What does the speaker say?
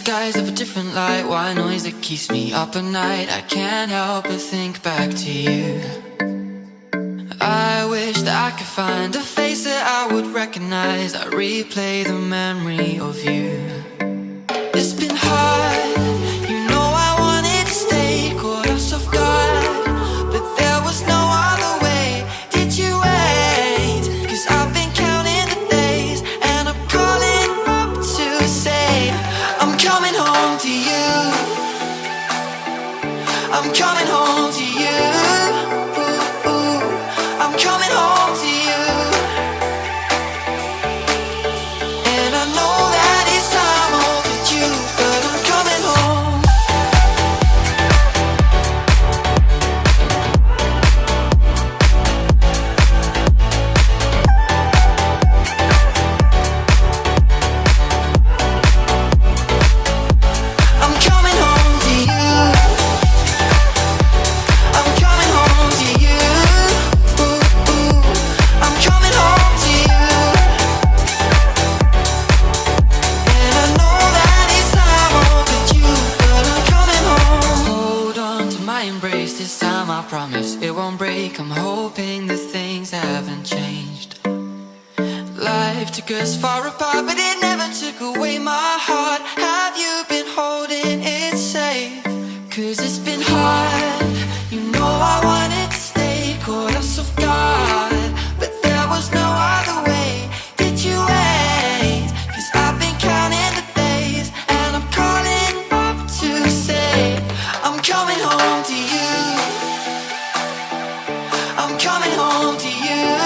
skies of a different light, white noise that keeps me up at night. I can't help but think back to you. I wish that I could find a face that I would recognize. I replay the memory of you. It's been hard, you know I wanted to stay, caught us off guard, but there was no other way. Did you wait? 'Cause I've been counting the days, and I'm calling up to say I'm coming home to you. I'm coming home to you. Ooh, ooh. I'm coming home to you. And I know that it's time overdue, but I'm coming home. I'm coming home to you. I'm coming home to you. Ooh, ooh. I'm coming home to you. And I know that it's time overdue, but I'm coming home. Hold on to my embrace, this time I promise it won't break. I'm hoping that things haven't changed. Life took us far apart, but it never took away my heart. Have you been holding it safe? 'Cause it's been hard, you know I wanted to stay, caught us off guard, but there was no other way. Did you wait? 'Cause I've been counting the days, and I'm calling up to say I'm coming home to you. I'm coming home to you.